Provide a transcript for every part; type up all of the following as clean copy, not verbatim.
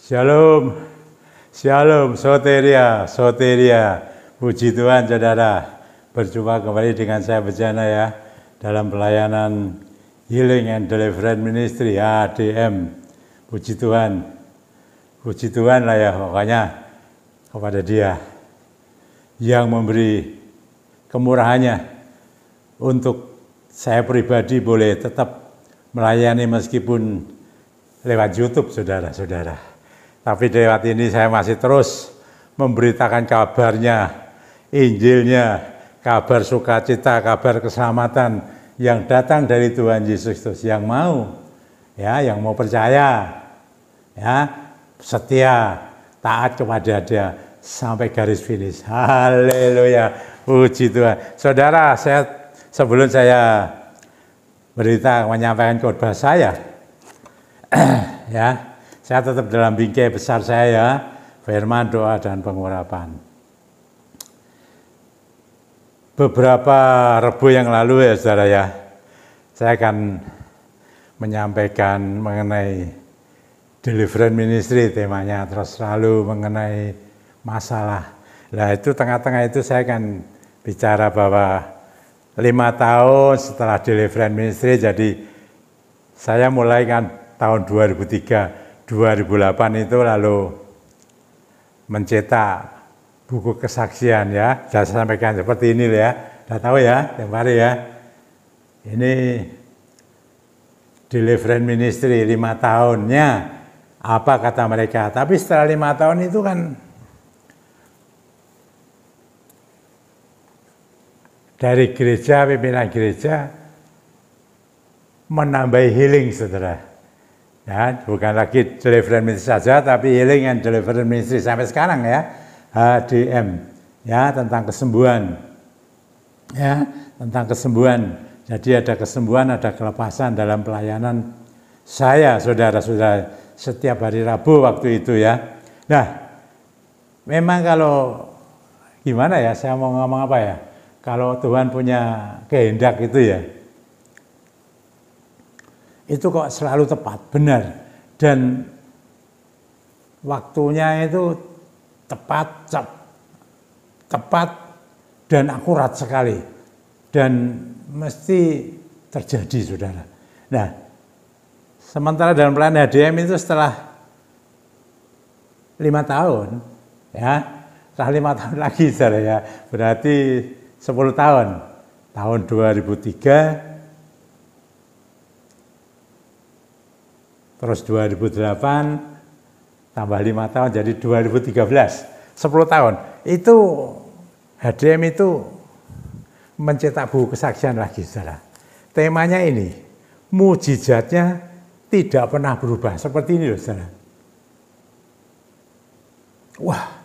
Shalom, shalom, soteria, soteria. Puji Tuhan, saudara. Berjumpa kembali dengan saya Bejana ya, dalam pelayanan Healing and Deliverance Ministry, HDM. Puji Tuhan lah ya, pokoknya kepada Dia yang memberi kemurahannya untuk saya pribadi boleh tetap melayani meskipun lewat YouTube, saudara-saudara. Tapi lewat ini saya masih terus memberitakan kabarnya, Injilnya, kabar sukacita, kabar keselamatan yang datang dari Tuhan Yesus Kristus, yang mau, ya, yang mau percaya, ya, setia, taat kepada Dia sampai garis finish. Haleluya, puji Tuhan. Saudara, sebelum saya menyampaikan khotbah saya, ya, saya tetap dalam bingkai besar saya, firman, doa, dan pengurapan. Beberapa Rebu yang lalu ya saudara ya, saya akan menyampaikan mengenai Deliverance Ministry temanya, terus selalu mengenai masalah. Nah itu tengah-tengah itu saya akan bicara bahwa 5 tahun setelah Deliverance Ministry, jadi saya mulai kan tahun 2003, 2008 itu lalu mencetak buku kesaksian ya. Saya sampaikan seperti ini ya. Sudah tahu ya, tiap hari ya. Ini Deliverance Ministry 5 tahunnya. Apa kata mereka? Tapi setelah 5 tahun itu kan dari gereja, pimpinan gereja menambah healing, saudara. Ya, bukan lagi Deliverance Ministry saja, tapi Healing and Deliverance Ministry sampai sekarang ya, HDM, ya, tentang kesembuhan, ya, tentang kesembuhan. Jadi ada kesembuhan, ada kelepasan dalam pelayanan saya, saudara-saudara, setiap hari Rabu waktu itu ya. Nah, memang kalau gimana ya, saya mau ngomong apa ya, kalau Tuhan punya kehendak itu ya, itu kok selalu tepat, benar, dan waktunya itu tepat dan akurat sekali, dan mesti terjadi, saudara. Nah, sementara dalam pelayanan HDM itu setelah 5 tahun, ya, setelah 5 tahun lagi, saudara ya, berarti 10 tahun, tahun 2003. Terus 2008 tambah 5 tahun jadi 2013, 10 tahun. Itu HDM itu mencetak buku kesaksian lagi, saudara. Temanya ini, mujizatnya tidak pernah berubah. Seperti ini loh, saudara. Wah,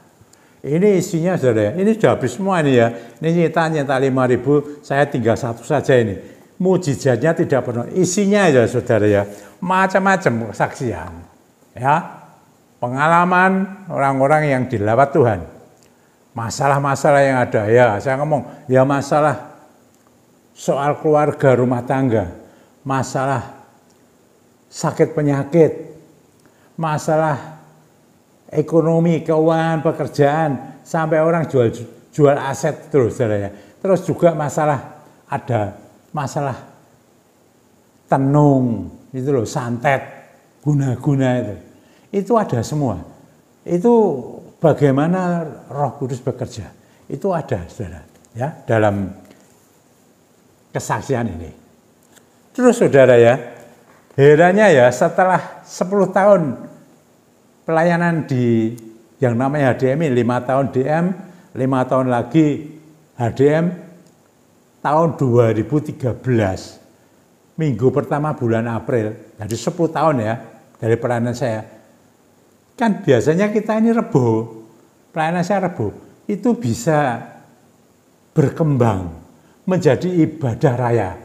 ini isinya, saudara. Ini sudah habis semua ini ya. Ini nyata 5.000, saya tinggal satu saja ini. Mujizatnya tidak pernah. Isinya ya, saudara ya. Macam-macam kesaksian, ya, pengalaman orang-orang yang dilawat Tuhan, masalah-masalah yang ada, ya, saya ngomong, ya, masalah soal keluarga, rumah tangga, masalah sakit penyakit, masalah ekonomi, keuangan, pekerjaan, sampai orang jual aset terus, ya. Terus juga ada masalah tenung, itu loh, santet, guna-guna itu ada semua. Itu bagaimana Roh Kudus bekerja, itu ada, saudara, ya, dalam kesaksian ini. Terus, saudara ya, herannya ya, setelah 10 tahun pelayanan di yang namanya HDM, 5 tahun DM, 5 tahun lagi HDM, tahun 2013. Minggu pertama bulan April, jadi 10 tahun ya, dari pelayanan saya. Kan biasanya kita ini Rebo, pelayanan saya Rebo, itu bisa berkembang menjadi ibadah raya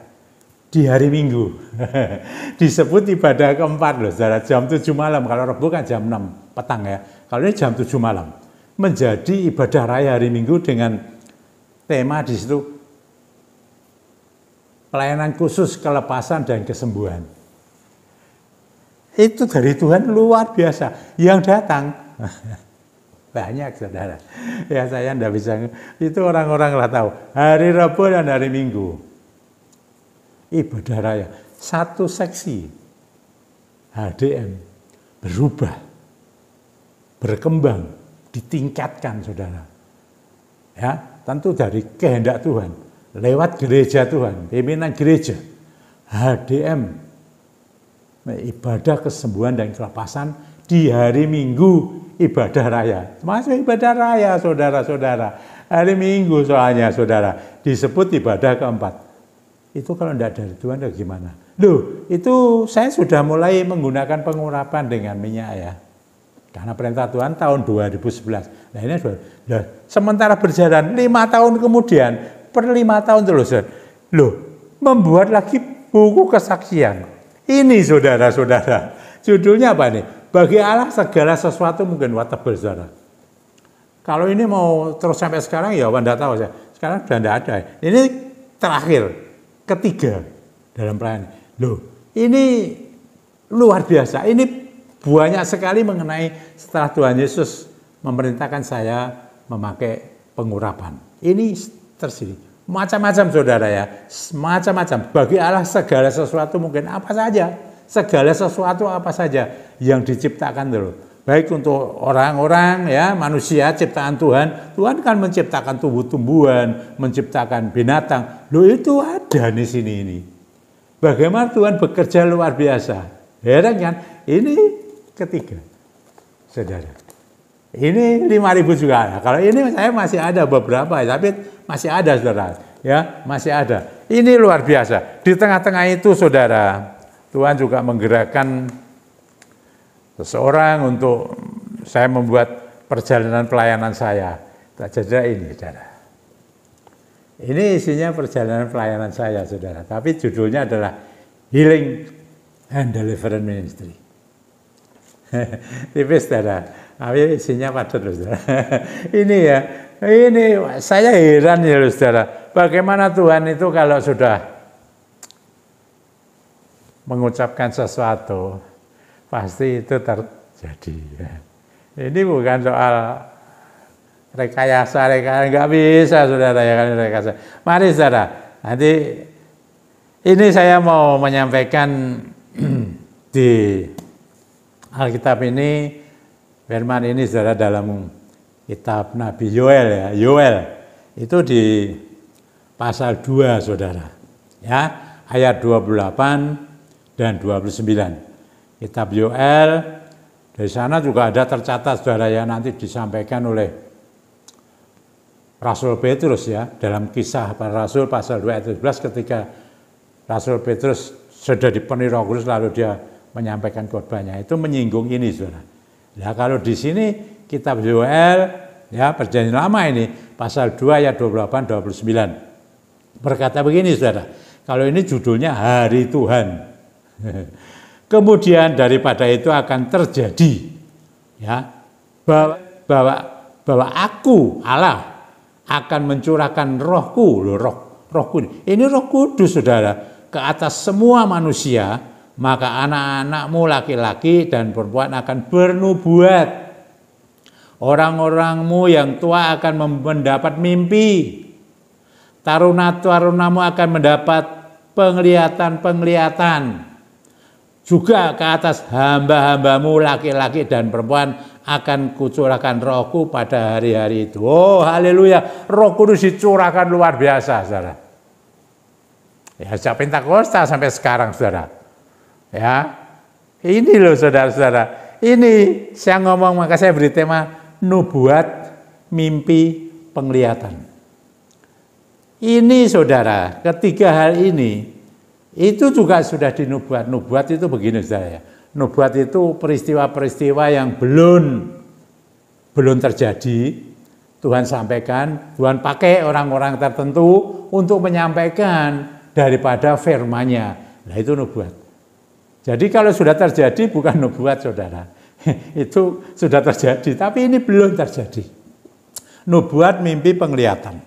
di hari Minggu. Disebut ibadah keempat loh, saudara, jam 7 malam, kalau Rebo kan jam 6 petang ya, kalau ini jam 7 malam. Menjadi ibadah raya hari Minggu dengan tema di situ, pelayanan khusus kelepasan dan kesembuhan. itu dari Tuhan luar biasa. Yang datang banyak saudara. Ya saya enggak bisa, itu orang-orang lah tahu. Hari Rabu dan hari Minggu ibadah raya. Satu seksi HDM berubah, berkembang, ditingkatkan saudara. Ya, tentu dari kehendak Tuhan, lewat gereja Tuhan, pimpinan gereja, HDM, ibadah kesembuhan dan kelepasan di hari Minggu ibadah raya. Masuk ibadah raya saudara-saudara. Hari Minggu soalnya saudara, disebut ibadah keempat. Itu kalau tidak dari Tuhan gimana? Loh, itu saya sudah mulai menggunakan pengurapan dengan minyak ya. Karena perintah Tuhan tahun 2011. Nah ini sementara berjalan 5 tahun kemudian, per 5 tahun terus. Loh, membuat lagi buku kesaksian. Ini saudara-saudara. Judulnya apa nih? Bagi Allah segala sesuatu mungkin watable saudara. Kalau ini mau terus sampai sekarang ya Anda tahu saya. Sekarang sudah tidak ada. Ini terakhir, ketiga dalam pelayanan. Loh, ini luar biasa. Ini banyak sekali mengenai setelah Tuhan Yesus memerintahkan saya memakai pengurapan. Ini tersendiri. Macam-macam saudara ya. Macam-macam. Bagi Allah segala sesuatu mungkin apa saja. Segala sesuatu apa saja yang diciptakan dulu. Baik untuk orang-orang ya, manusia ciptaan Tuhan. Tuhan kan menciptakan tumbuh-tumbuhan, menciptakan binatang. Loh itu ada di sini ini. Bagaimana Tuhan bekerja luar biasa. Heran kan? Ini ketiga, saudara. Ini 5.000 juga. Nah, kalau ini saya masih ada beberapa, tapi masih ada saudara. Ya, masih ada. Ini luar biasa. Di tengah-tengah itu saudara, Tuhan juga menggerakkan seseorang untuk saya membuat perjalanan pelayanan saya. Tak jeda ini, saudara. Ini isinya perjalanan pelayanan saya, saudara. Tapi judulnya adalah Healing and Deliverance Ministry. Tipis saudara, tapi isinya padat loh saudara. Ini ya, ini saya heran ya loh saudara. Bagaimana Tuhan itu kalau sudah mengucapkan sesuatu, pasti itu terjadi. Ini bukan soal rekayasa, nggak bisa saudara ya kan rekayasa. Mari saudara, nanti ini saya mau menyampaikan di Alkitab ini, firman ini saudara dalam kitab Nabi Yoel ya. Yoel itu di pasal 2 saudara. Ya, ayat 28 dan 29. Kitab Yoel, dari sana juga ada tercatat saudara yang nanti disampaikan oleh Rasul Petrus ya. Dalam kisah para Rasul pasal 2 ayat 11 ketika Rasul Petrus sudah dipenuhi Roh Kudus lalu dia menyampaikan khotbahnya, itu menyinggung ini saudara. Nah kalau di sini kitab Yoel ya perjanjian lama ini pasal 2 ayat 28 29 berkata begini saudara. Kalau ini judulnya Hari Tuhan. Kemudian daripada itu akan terjadi ya bahwa aku Allah akan mencurahkan rohku, rohku ini Roh Kudus saudara ke atas semua manusia. Maka anak-anakmu laki-laki dan perempuan akan bernubuat. Orang-orangmu yang tua akan mendapat mimpi. Taruna-tarunamu akan mendapat penglihatan-penglihatan. Juga ke atas hamba-hambamu laki-laki dan perempuan akan kucurahkan rohku pada hari-hari itu. Oh haleluya, Roh Kudus dicurahkan luar biasa saudara. Ya sejak Pentakosta sampai sekarang saudara. Ya, ini loh saudara-saudara. Ini saya ngomong, maka saya beri tema nubuat, mimpi, penglihatan. Ini saudara, ketiga hal ini itu juga sudah dinubuat. Nubuat itu begini saudara ya. Nubuat itu peristiwa-peristiwa yang belum terjadi. Tuhan sampaikan, Tuhan pakai orang-orang tertentu untuk menyampaikan daripada firman-Nya. Nah itu nubuat. Jadi kalau sudah terjadi bukan nubuat saudara. Itu sudah terjadi, tapi ini belum terjadi. Nubuat, mimpi, penglihatan.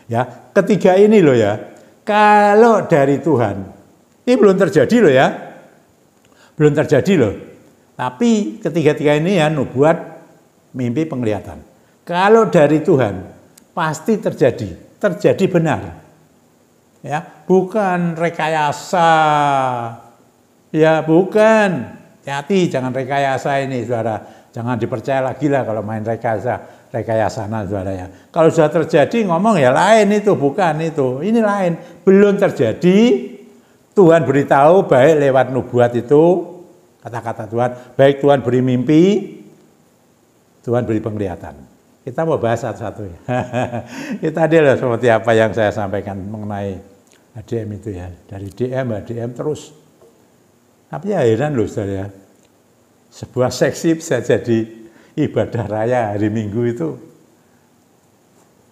Ya, ketiga ini loh ya. Kalau dari Tuhan, ini belum terjadi loh ya. belum terjadi loh. Tapi ketiga-tiga ini ya nubuat, mimpi, penglihatan. Kalau dari Tuhan pasti terjadi benar. Ya, bukan rekayasa. Ya, bukan. Hati-hati, jangan rekayasa ini, saudara. Jangan dipercaya lagi lah kalau main rekayasa saudara ya. Kalau sudah terjadi ngomong ya lain itu, bukan itu. Ini lain, belum terjadi. Tuhan beritahu baik lewat nubuat itu, kata-kata Tuhan, baik Tuhan beri mimpi, Tuhan beri penglihatan. Kita mau bahas satu-satu ya. Itu tadi loh seperti apa yang saya sampaikan mengenai HDM itu ya. Dari HDM terus. Tapi ya heran loh saudara ya. Sebuah seksi bisa jadi ibadah raya hari Minggu itu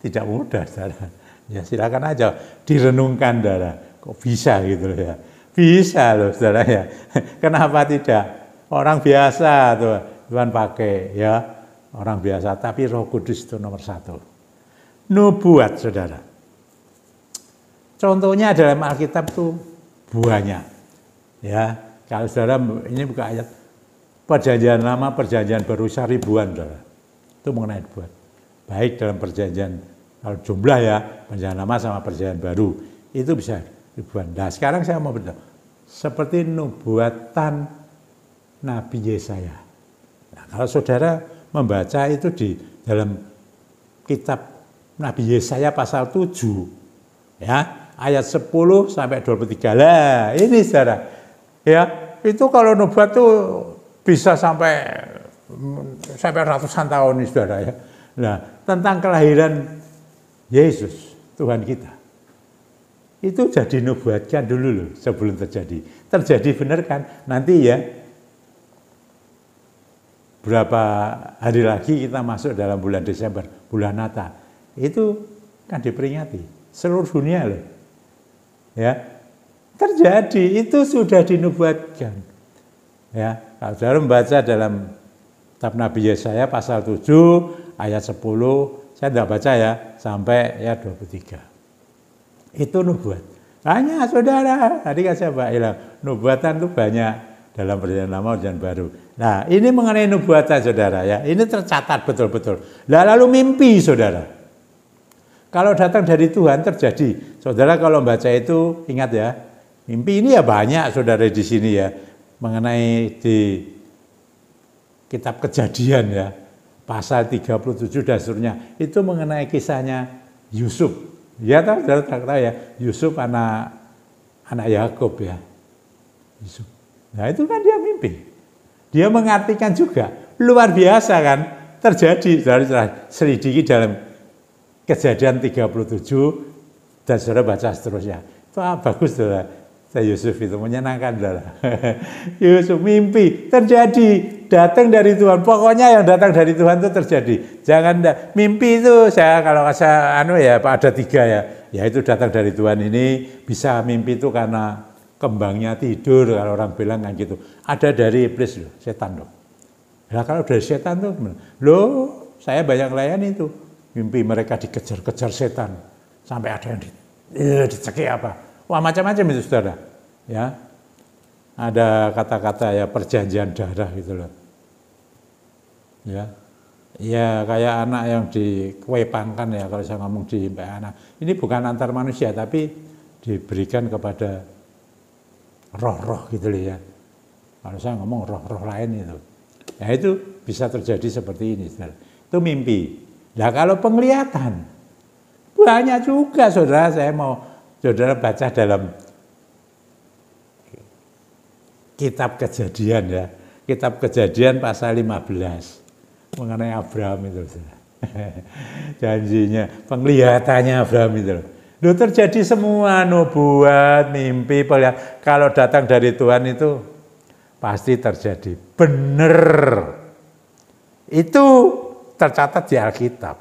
tidak mudah saudara. Ya silakan aja direnungkan saudara. Kok bisa gitu loh ya. Bisa loh saudara ya. Kenapa tidak? Orang biasa tuh Tuhan pakai ya. Orang biasa, tapi Roh Kudus itu nomor satu. Nubuat, saudara. Contohnya dalam Alkitab itu banyak. Ya, kalau saudara ini buka ayat Perjanjian Lama, Perjanjian Baru ribuan, saudara. Itu mengenai nubuat. Baik dalam perjanjian, kalau jumlah ya, Perjanjian Lama sama Perjanjian Baru, itu bisa ribuan. Nah, sekarang saya mau beritahu, seperti nubuatan Nabi Yesaya. Nah, kalau saudara membaca itu di dalam kitab Nabi Yesaya pasal 7 ya, ayat 10 sampai 23. Lah, ini saudara. Ya, itu kalau nubuat tuh bisa sampai ratusan tahun nih saudara ya. Nah, tentang kelahiran Yesus, Tuhan kita. Itu jadi nubuatkan dulu loh sebelum terjadi. Terjadi benar kan? Nanti ya berapa hari lagi kita masuk dalam bulan Desember, bulan Natal. Itu kan diperingati seluruh dunia loh. Ya. Terjadi, itu sudah dinubuatkan. Ya, kalau saudara membaca dalam kitab Nabi Yesaya pasal 7 ayat 10, saya tidak baca ya, sampai ya 23. Itu nubuat. Banyak saudara, tadi kan saya bilang, nubuatan itu banyak dalam Perjanjian Lama dan Baru. Nah, ini mengenai nubuatan saudara ya. Ini tercatat betul-betul. Nah, lalu mimpi saudara. Kalau datang dari Tuhan terjadi. Saudara kalau baca itu ingat ya. Mimpi ini ya banyak saudara di sini ya. Mengenai di kitab Kejadian ya. Pasal 37 dan seterusnya. Itu mengenai kisahnya Yusuf. Ya tahu saudara tahu ya. Yusuf anak Yakub ya. Yusuf. Nah, itu kan dia mimpi. Dia mengartikan juga, luar biasa kan, terjadi, saudara selidiki dalam Kejadian 37, dan saudara baca seterusnya. Itu bagus saudara, Yusuf itu menyenangkan saudara. Yusuf mimpi, terjadi, datang dari Tuhan, pokoknya yang datang dari Tuhan itu terjadi. Jangan, mimpi itu saya kalau saya ada 3 ya itu datang dari Tuhan ini, bisa mimpi itu karena kembangnya tidur, kalau orang bilang kan gitu. Ada dari iblis loh, setan loh. Nah kalau dari setan tuh, loh saya banyak layani itu. Mimpi mereka dikejar-kejar setan. Sampai ada yang dicekik apa. Wah macam-macam itu saudara. Ya, ada kata-kata ya perjanjian darah gitu loh. Ya kayak anak yang dikewepangkan ya, kalau saya ngomong di anak. Ini bukan antar manusia, tapi diberikan kepada roh-roh gitu loh ya. Kalau saya ngomong roh-roh lain itu. Ya itu bisa terjadi seperti ini, saudara. Itu mimpi. Nah kalau penglihatan, banyak juga saudara. Saya mau saudara baca dalam kitab Kejadian ya. Kitab Kejadian pasal 15. Mengenai Abraham itu, saudara. Janjinya, penglihatannya Abraham itu loh. Loh terjadi semua, nubuat, mimpi, penglihatan. Kalau datang dari Tuhan itu pasti terjadi. Benar. Itu tercatat di Alkitab.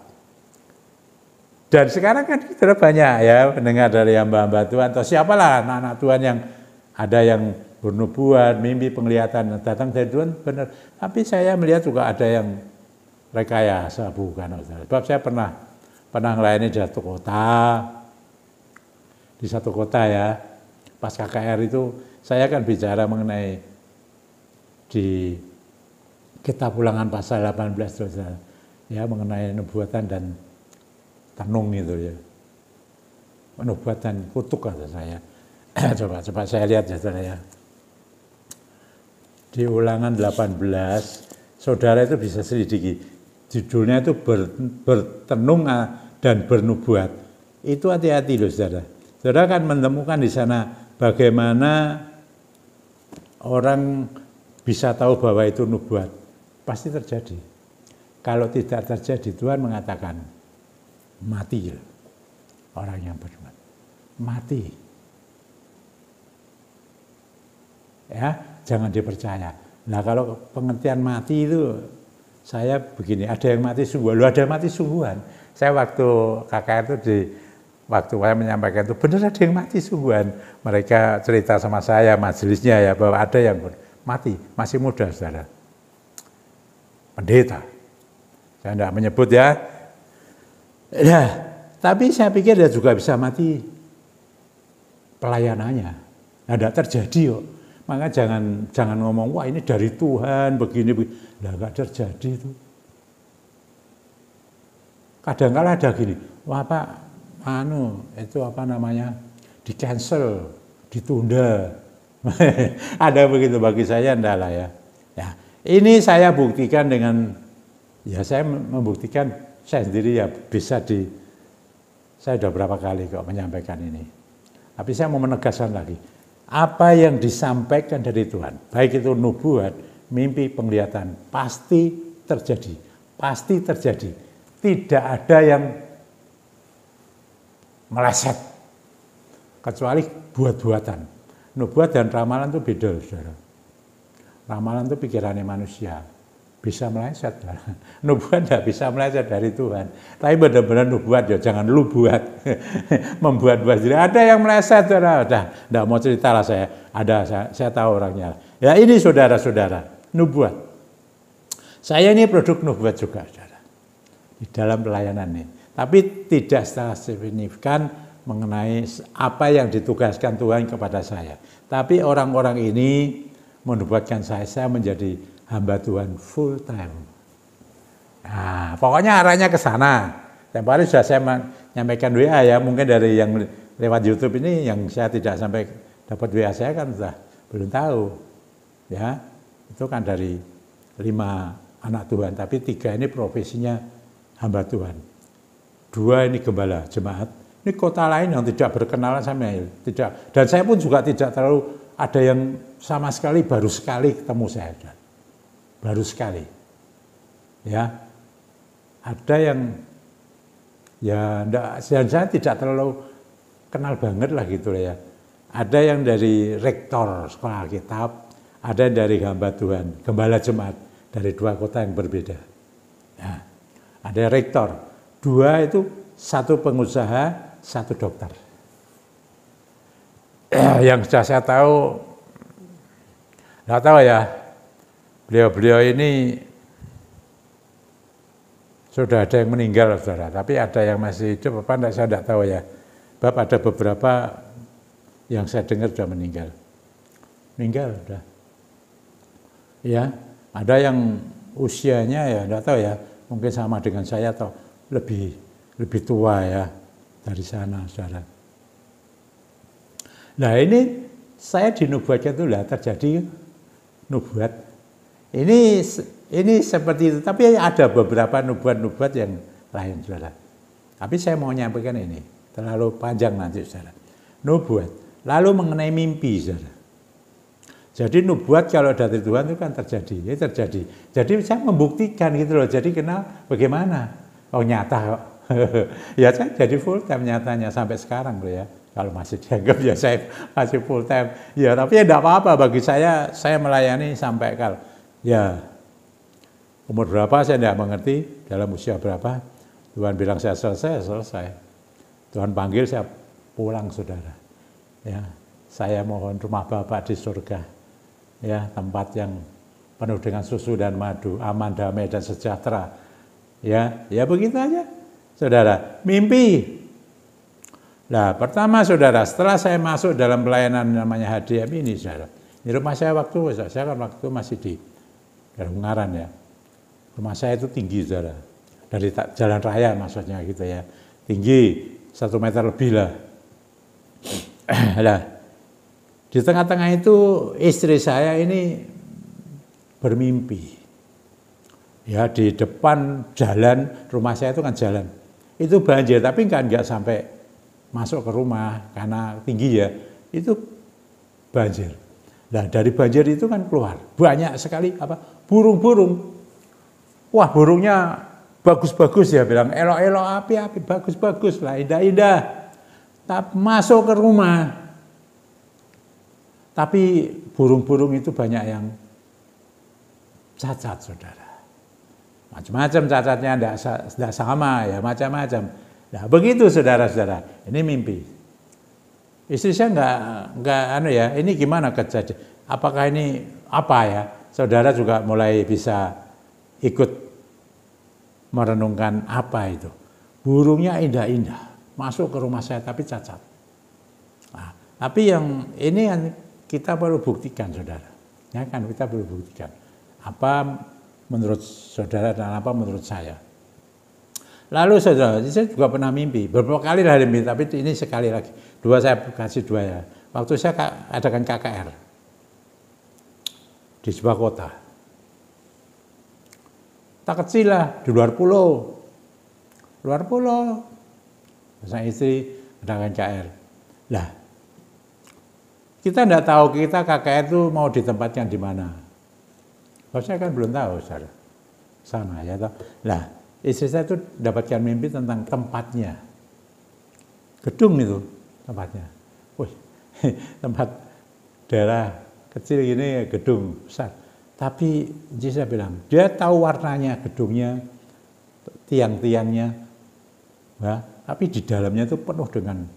Dan sekarang kan kita banyak ya mendengar dari hamba-hamba Tuhan atau siapalah anak-anak Tuhan yang ada yang bernubuat, mimpi, penglihatan datang dari Tuhan benar. Tapi saya melihat juga ada yang rekayasa, bukan. Sebab saya pernah melayani di satu kota. Di satu kota ya, pas KKR itu saya kan bicara mengenai di Kitab Ulangan pasal 18 saudara, ya, mengenai nubuatan dan tenung itu ya. Nubuatan kutuk kata saya. Coba saya lihat ya saudara ya. Di Ulangan 18, saudara itu bisa selidiki. Judulnya itu bertenung dan bernubuat. Itu hati-hati loh saudara. Saudara akan menemukan di sana bagaimana orang bisa tahu bahwa itu nubuat. Pasti terjadi. Kalau tidak terjadi, Tuhan mengatakan mati orang yang bernubuat. Mati. Ya, jangan dipercaya. Nah, kalau pengertian mati itu saya begini, ada yang mati sungguhan, ada yang mati sungguhan. Saya waktu KKR itu waktu saya menyampaikan itu benar ada yang mati sungguhan. Mereka cerita sama saya majelisnya ya bahwa ada yang mati, masih muda saudara. Pendeta. Saya tidak menyebut ya. Ya, tapi saya pikir dia juga bisa mati pelayanannya. Nah, tidak terjadi kok. Maka jangan ngomong, wah ini dari Tuhan, begini. Nah, nggak terjadi itu. Kadang-kala ada gini, wah Pak, itu apa namanya, di-cancel, ditunda. Ada begitu, bagi saya enggak lah ya. Ya, ini saya buktikan dengan, ya saya membuktikan saya sendiri ya saya sudah berapa kali kok menyampaikan ini. Tapi saya mau menegaskan lagi, apa yang disampaikan dari Tuhan, baik itu nubuat, mimpi, penglihatan, pasti terjadi. Pasti terjadi. Tidak ada yang meleset. Kecuali buat-buatan. Nubuat dan ramalan itu beda, saudara. Ramalan itu pikirannya manusia. Bisa meleset. Nubuat tidak bisa meleset dari Tuhan. Tapi benar-benar nubuat, ya jangan lu buat. Membuat-buat sendiri. Ada yang meleset, saudara. Tidak mau cerita lah saya. Ada, saya tahu orangnya. Ya ini saudara-saudara, nubuat. Saya ini produk nubuat juga, saudara. Di dalam pelayanan ini. Tapi tidak secara signifikan mengenai apa yang ditugaskan Tuhan kepada saya. Tapi orang-orang ini menubuatkan saya menjadi hamba Tuhan full time. Nah, pokoknya arahnya ke sana. Yang paling sudah saya menyampaikan WA ya, mungkin dari yang lewat YouTube ini yang saya tidak sampai dapat WA saya kan sudah belum tahu. Ya, itu kan dari 5 anak Tuhan, tapi 3 ini profesinya hamba Tuhan. 2 ini gembala jemaat. Ini kota lain yang tidak berkenalan sama tidak. Dan saya pun juga tidak terlalu ada yang sama sekali baru sekali ketemu saya. Baru sekali. Ya. Ada yang ya dan saya tidak terlalu kenal banget lah gitu ya. Ada yang dari rektor sekolah Alkitab, ada yang dari hamba Tuhan, gembala jemaat dari 2 kota yang berbeda. Nah, ada rektor, 2 itu 1 pengusaha, 1 dokter. Yang sudah saya tahu, nggak tahu ya, beliau-beliau ini sudah ada yang meninggal, saudara. Tapi ada yang masih hidup, apa enggak, saya tidak tahu ya. Sebab ada beberapa yang saya dengar sudah meninggal. Meninggal sudah. Ya, ada yang usianya ya enggak tahu ya, mungkin sama dengan saya atau lebih tua ya dari sana, saudara. Nah ini saya dinubuatkan itu lah terjadi nubuat. Ini seperti itu, tapi ada beberapa nubuat-nubuat yang lain, saudara. Tapi saya mau nyampaikan ini, terlalu panjang nanti, saudara. Nubuat, lalu mengenai mimpi, saudara. Jadi nubuat kalau dari Tuhan itu kan terjadi, ini terjadi. Jadi saya membuktikan gitu loh. Jadi bagaimana? Oh nyata kok. Ya saya jadi full time nyatanya sampai sekarang loh ya. Kalau masih dianggap ya saya masih full time. Ya tapi ya tidak apa-apa bagi saya melayani sampai kalau ya umur berapa saya tidak mengerti, dalam usia berapa. Tuhan bilang saya selesai. Tuhan panggil saya pulang, saudara. Ya, saya mohon rumah Bapak di surga. Ya, tempat yang penuh dengan susu dan madu, aman, damai dan sejahtera. Ya begitu aja. Saudara, mimpi. Nah, pertama saudara, setelah saya masuk dalam pelayanan namanya HDM ini, saudara, Di rumah saya kan waktu masih di Ungaran ya. Rumah saya itu tinggi, saudara. Dari jalan raya maksudnya gitu ya. Tinggi 1 meter lebih lah. Nah, di tengah-tengah itu istri saya ini bermimpi. Ya, di depan jalan rumah saya itu kan jalan. Itu banjir, tapi enggak sampai masuk ke rumah karena tinggi ya. Itu banjir. Nah, dari banjir itu kan keluar banyak sekali burung-burung. Wah, burungnya bagus-bagus ya, bilang elok-elok, api-api, bagus-bagus lah, indah-indah. Masuk ke rumah. Tapi burung-burung itu banyak yang cacat, saudara. Macam-macam cacatnya, tidak sama ya, macam-macam. Nah, begitu saudara-saudara, ini mimpi. Istri saya enggak ya, ini gimana kejadian? Apakah ini apa ya? Saudara juga mulai bisa ikut merenungkan apa itu. Burungnya indah-indah, masuk ke rumah saya tapi cacat. Nah, tapi yang ini yang kita perlu buktikan, saudara. Ya kan, kita perlu buktikan. Apa menurut saudara dan apa menurut saya. Lalu saudara, saya juga pernah mimpi, beberapa kali lah mimpi, tapi ini sekali lagi. Saya kasih 2 ya. Waktu saya adakan KKR di sebuah kota. Tak kecil lah, di luar pulau. Luar pulau. Saya istri adakan KKR. Lah, kita tidak tahu kita KKR itu mau ditempatkan di mana. Saya kan belum tahu, saudara. Sama ya toh. Nah, istri saya itu dapatkan mimpi tentang tempatnya. Gedung itu tempatnya. Wih, tempat daerah kecil gini gedung besar. Tapi saya bilang, dia tahu warnanya gedungnya, tiang-tiangnya. Ya, tapi di dalamnya itu penuh dengan,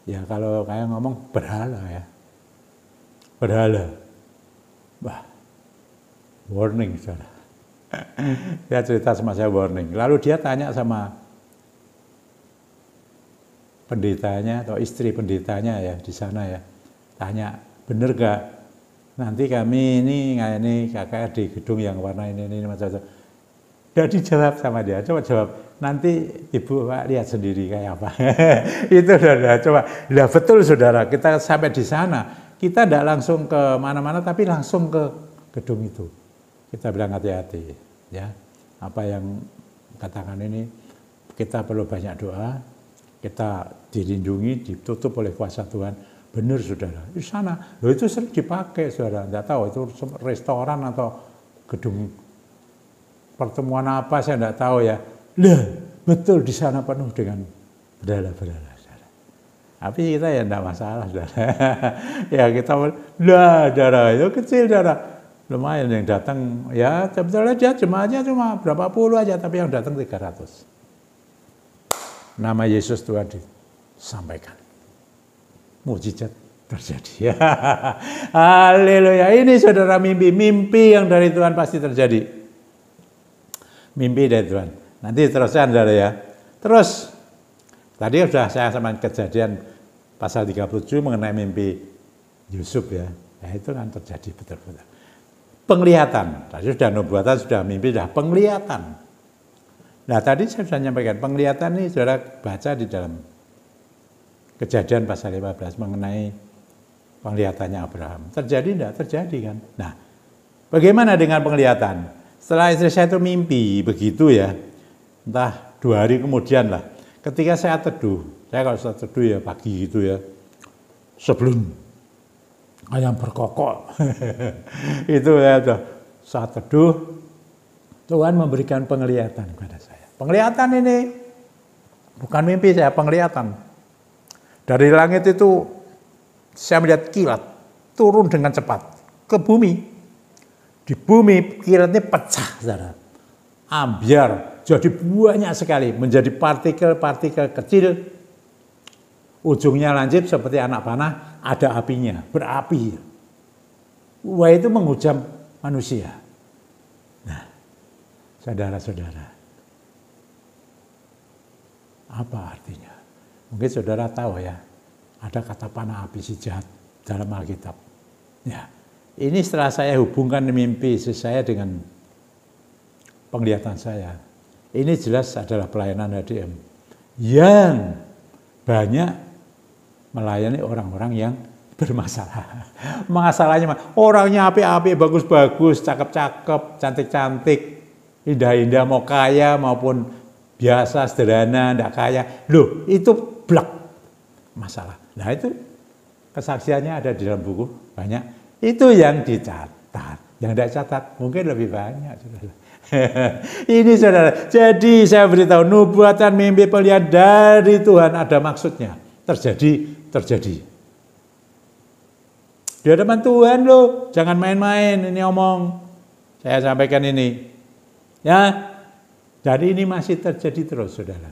ya kalau kayak ngomong berhala ya. Berhala. Wah, warning, saudara. Dia cerita sama saya warning. Lalu dia tanya sama pendetanya atau istri pendetanya ya di sana ya. Tanya, bener gak nanti kami ini KKR di gedung yang warna ini macam-macam. Dan dijawab sama dia, coba jawab. Nanti ibu Pak lihat sendiri kayak apa. Itu saudara, coba. Nah, betul saudara, kita sampai di sana, kita tidak langsung ke mana-mana, tapi langsung ke gedung itu. Kita bilang hati-hati, ya. Apa yang katakan ini, kita perlu banyak doa, kita dilindungi, ditutup oleh kuasa Tuhan. Benar saudara, di sana, loh itu sering dipakai saudara, tidak tahu itu restoran atau gedung pertemuan apa saya tidak tahu ya. Lah, betul di sana penuh dengan berhala-berhala. Tapi kita ya tidak masalah saudara. Ya kita, lah saudara itu kecil saudara. Lumayan yang datang, ya sebetulnya aja jemaahnya cuma berapa puluh aja, tapi yang datang 300. Nama Yesus Tuhan disampaikan. Mujizat terjadi. Haleluya. Ini saudara mimpi yang dari Tuhan pasti terjadi. Mimpi dari Tuhan. Nanti teruskan saudara ya. Terus, tadi sudah saya sama kejadian pasal 37 mengenai mimpi Yusuf ya. Ya itu kan terjadi betul-betul. Penglihatan, tadi sudah nubuatan, sudah mimpi, sudah penglihatan. Nah tadi saya sudah menyampaikan, penglihatan ini saudara baca di dalam Kejadian pasal 15 mengenai penglihatannya Abraham. Terjadi enggak? Terjadi kan. Nah, bagaimana dengan penglihatan? Setelah istri saya itu mimpi begitu ya, entah 2 hari kemudian lah, ketika saya teduh, saya kalau saya teduh ya pagi gitu ya, sebelum ayam berkokok, itu ya saat teduh, Tuhan memberikan penglihatan kepada saya. Penglihatan ini bukan mimpi saya, penglihatan. Dari langit itu saya melihat kilat turun dengan cepat ke bumi. Di bumi kilatnya pecah, saudara. Ambyar, jadi banyak sekali menjadi partikel-partikel kecil. Ujungnya lancip seperti anak panah, ada apinya, berapi. Wah, itu menghujam manusia. Nah, saudara-saudara, apa artinya? Mungkin saudara tahu ya, ada kata panah api si jahat dalam Alkitab. Ya, Ini setelah saya hubungkan mimpi saya dengan penglihatan saya. Ini jelas adalah pelayanan HDM yang banyak melayani orang-orang yang bermasalah. Masalahnya orangnya api-api, bagus-bagus, cakep-cakep, cantik-cantik, indah-indah, mau kaya maupun biasa, sederhana, tidak kaya. Loh, itu blek masalah. Nah itu kesaksiannya ada di dalam buku banyak. Itu yang dicatat, yang tidak catat mungkin lebih banyak. Ini saudara, jadi saya beritahu nubuatan mimpi pelihat dari Tuhan ada maksudnya. Terjadi. Di hadapan Tuhan loh, jangan main-main ini omong. Saya sampaikan ini. Ya, jadi ini masih terjadi terus saudara.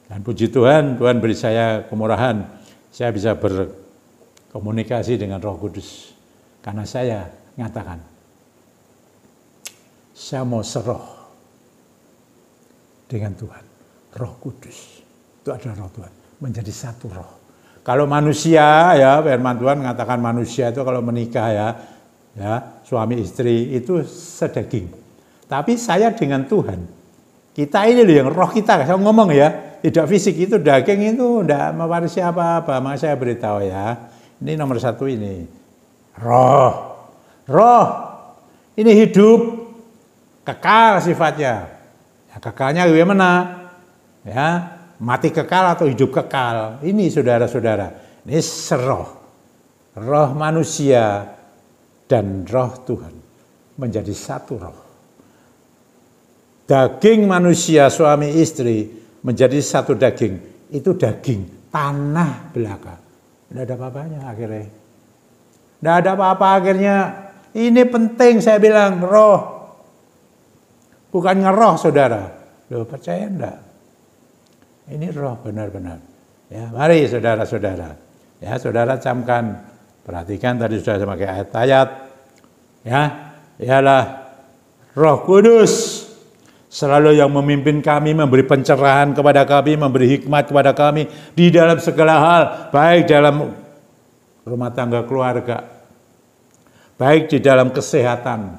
Dan puji Tuhan, Tuhan beri saya kemurahan. Saya bisa berkomunikasi dengan Roh Kudus. Karena saya nyatakan, saya mau seroh dengan Tuhan. Roh Kudus, itu adalah roh Tuhan. Menjadi satu roh. Kalau manusia ya, firman Tuhan mengatakan manusia itu kalau menikah ya suami istri itu sedaging. Tapi saya dengan Tuhan, kita ini loh yang roh kita, saya ngomong ya, tidak fisik itu daging itu tidak mewarisi apa-apa. Maka saya beritahu ya, ini nomor satu ini, roh, ini hidup, kekal sifatnya. Ya, kekalnya gimana? Ya. Mati kekal atau hidup kekal. Ini saudara-saudara, ini seroh. Roh manusia dan roh Tuhan menjadi satu roh. Daging manusia suami istri menjadi satu daging. Itu daging tanah belaka. Tidak ada apa-apanya akhirnya. Tidak ada apa-apa akhirnya. Ini penting saya bilang roh. Bukan ngeroh saudara. Loh percaya enggak? Ini roh benar-benar. Ya, mari saudara-saudara. Ya, saudara camkan, perhatikan tadi sudah saya pakai ayat-ayat. Ya, ialah Roh Kudus selalu yang memimpin kami, memberi pencerahan kepada kami, memberi hikmat kepada kami di dalam segala hal, baik dalam rumah tangga keluarga, baik di dalam kesehatan,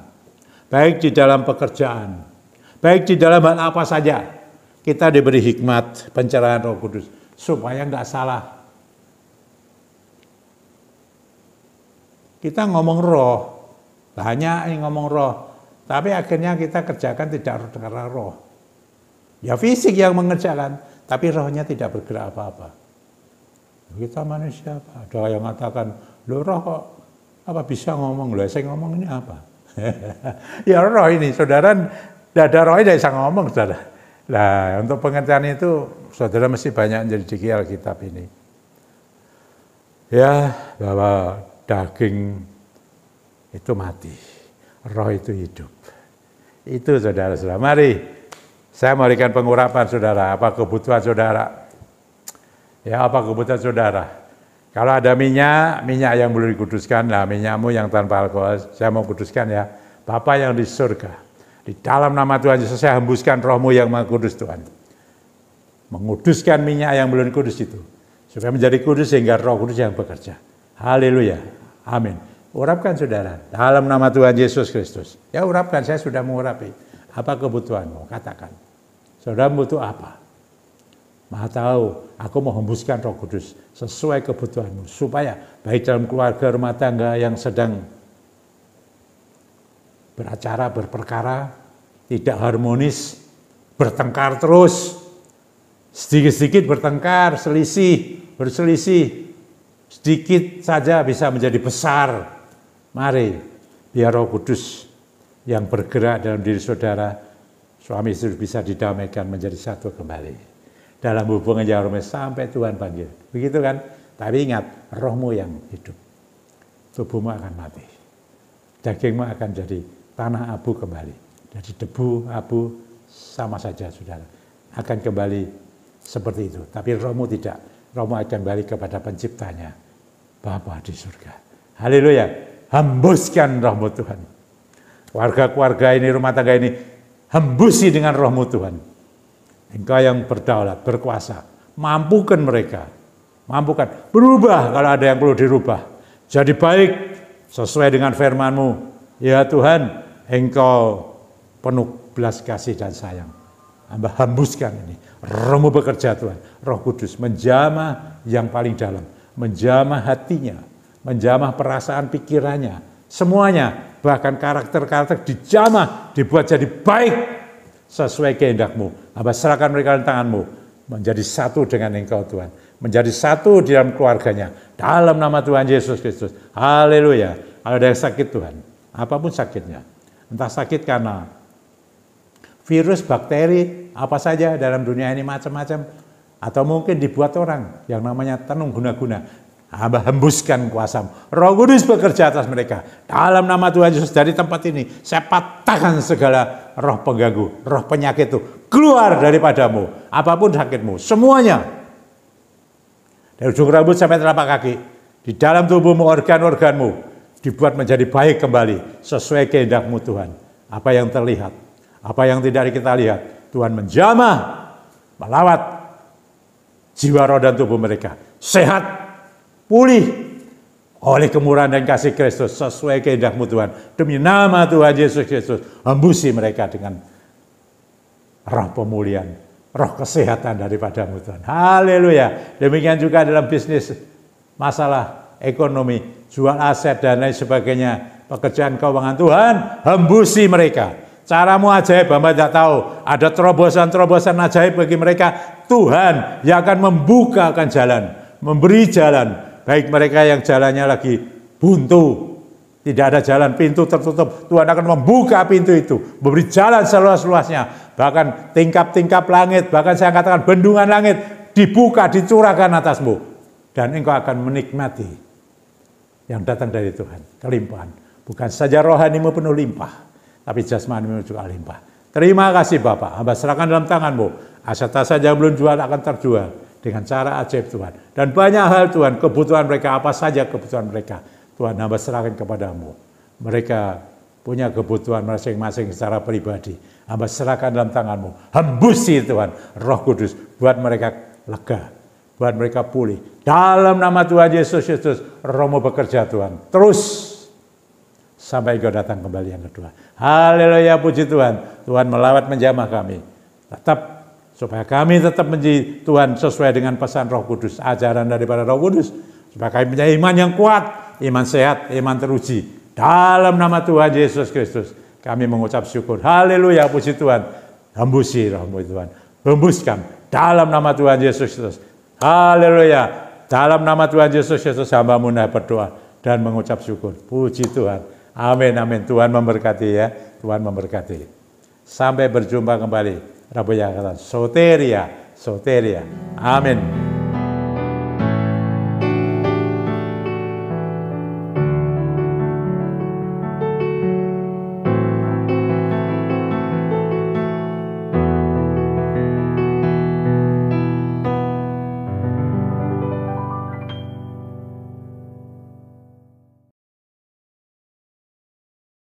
baik di dalam pekerjaan, baik di dalam hal apa saja. Kita diberi hikmat, pencerahan Roh Kudus, supaya nggak salah. Kita ngomong roh, banyak yang ngomong roh, tapi akhirnya kita kerjakan tidak karena roh. Ya fisik yang mengerjakan, tapi rohnya tidak bergerak apa-apa. Kita manusia apa? Ada yang mengatakan, loh roh kok apa bisa ngomong? Loh saya ngomong ini apa? Ya roh ini, saudara, tidak ada rohnya tidak bisa ngomong, saudara. Nah, untuk pengertian itu, saudara mesti banyak jadi di Alkitab ini. Ya, bahwa daging itu mati, roh itu hidup. Itu saudara-saudara. Mari, saya memberikan pengurapan saudara, apa kebutuhan saudara. Ya, apa kebutuhan saudara. Kalau ada minyak yang belum dikuduskan, nah minyakmu yang tanpa alkohol, saya mau kuduskan ya. Bapa yang di surga. Di dalam nama Tuhan Yesus saya hembuskan rohmu yang maha kudus Tuhan. Menguduskan minyak yang belum kudus itu. Supaya menjadi kudus sehingga roh kudus yang bekerja. Haleluya. Amin. Urapkan saudara. Dalam nama Tuhan Yesus Kristus. Ya urapkan, saya sudah mengurapi. Apa kebutuhanmu? Katakan. Saudara butuh apa? Maha tahu, aku mau hembuskan roh kudus. Sesuai kebutuhanmu. Supaya baik dalam keluarga rumah tangga yang sedang beracara, berperkara, tidak harmonis, bertengkar terus, sedikit-sedikit bertengkar, berselisih, sedikit saja bisa menjadi besar. Mari, biar Roh Kudus yang bergerak dalam diri saudara, suami istri bisa didamaikan menjadi satu kembali. Dalam hubungan yang harmonis sampai Tuhan panggil. Begitu kan? Tapi ingat, rohmu yang hidup. Tubuhmu akan mati. Dagingmu akan jadi tanah abu kembali. Jadi debu, abu sama saja saudara. Akan kembali seperti itu. Tapi rohmu tidak. Rohmu akan kembali kepada penciptanya. Bapa di surga. Haleluya. Hembuskan rohmu Tuhan. Keluarga-keluarga ini, rumah tangga ini. Hembusi dengan rohmu Tuhan. Engkau yang berdaulat, berkuasa. Mampukan mereka. Mampukan. Berubah kalau ada yang perlu dirubah. Jadi baik sesuai dengan firman-Mu. Ya Tuhan, Engkau penuh belas kasih dan sayang. Hamba hembuskan ini. Roh-Mu bekerja Tuhan. Roh Kudus menjamah yang paling dalam. Menjamah hatinya. Menjamah perasaan pikirannya. Semuanya. Bahkan karakter-karakter dijamah. Dibuat jadi baik. Sesuai kehendak-Mu. Hamba serahkan mereka dalam tangan-Mu. Menjadi satu dengan Engkau Tuhan. Menjadi satu di dalam keluarganya. Dalam nama Tuhan Yesus Kristus. Haleluya. Kalau ada yang sakit Tuhan. Apapun sakitnya. Entah sakit karena virus, bakteri, apa saja dalam dunia ini macam-macam. Atau mungkin dibuat orang yang namanya tenung guna-guna. Hamba hembuskan kuasa. Roh Kudus bekerja atas mereka. Dalam nama Tuhan Yesus dari tempat ini. Saya patahkan segala roh pengganggu. Roh penyakit itu keluar daripadamu. Apapun sakitmu. Semuanya. Dari ujung rambut sampai telapak kaki. Di dalam tubuhmu, organ-organmu. Dibuat menjadi baik kembali. Sesuai kehendak-Mu Tuhan. Apa yang terlihat. Apa yang tidak kita lihat. Tuhan menjamah. Melawat. Jiwa, roh, dan tubuh mereka. Sehat. Pulih. Oleh kemurahan dan kasih Kristus. Sesuai kehendak-Mu Tuhan. Demi nama Tuhan Yesus Kristus. Hembusi mereka dengan roh pemulihan. Roh kesehatan daripada-Mu Tuhan. Haleluya. Demikian juga dalam bisnis. Masalah ekonomi. Jual aset dan lain sebagainya. Pekerjaan keuangan Tuhan. Hembusi mereka. Caramu ajaib, hamba tidak tahu. Ada terobosan-terobosan ajaib bagi mereka. Tuhan yang akan membukakan jalan. Memberi jalan. Baik mereka yang jalannya lagi buntu. Tidak ada jalan, pintu tertutup. Tuhan akan membuka pintu itu. Memberi jalan seluas-luasnya. Bahkan tingkap-tingkap langit. Bahkan saya katakan bendungan langit. Dibuka, dicurahkan atasmu. Dan engkau akan menikmati yang datang dari Tuhan. Kelimpahan. Bukan saja rohanimu penuh limpah. Tapi jasmanimu juga limpah. Terima kasih Bapak. Hamba serahkan dalam tangan-Mu. Aset-aset yang belum jual akan terjual. Dengan cara ajaib Tuhan. Dan banyak hal Tuhan. Kebutuhan mereka apa saja kebutuhan mereka. Tuhan hamba serahkan kepadamu. Mereka punya kebutuhan masing-masing secara pribadi. Hamba serahkan dalam tangan-Mu. Hembusi Tuhan. Roh Kudus. Buat mereka lega. Buat mereka pulih. Dalam nama Tuhan Yesus Kristus. Roh-Mu bekerja Tuhan. Terus. Sampai Engkau datang kembali yang kedua. Haleluya, puji Tuhan. Tuhan melawat menjamah kami. Supaya kami tetap menjadi Tuhan sesuai dengan pesan Roh Kudus. Ajaran daripada Roh Kudus. Supaya kami punya iman yang kuat. Iman sehat, iman teruji. Dalam nama Tuhan Yesus Kristus. Kami mengucap syukur. Haleluya, puji Tuhan. Hembusi Roh-Mu Tuhan. Hembuskan. Dalam nama Tuhan Yesus Kristus. Haleluya. Dalam nama Tuhan Yesus Kristus. Hamba-Mu berdoa. Dan mengucap syukur. Puji Tuhan. Amin, amin. Tuhan memberkati ya. Tuhan memberkati. Sampai berjumpa kembali. Rabu yang akan datang. Soteria, soteria. Amin.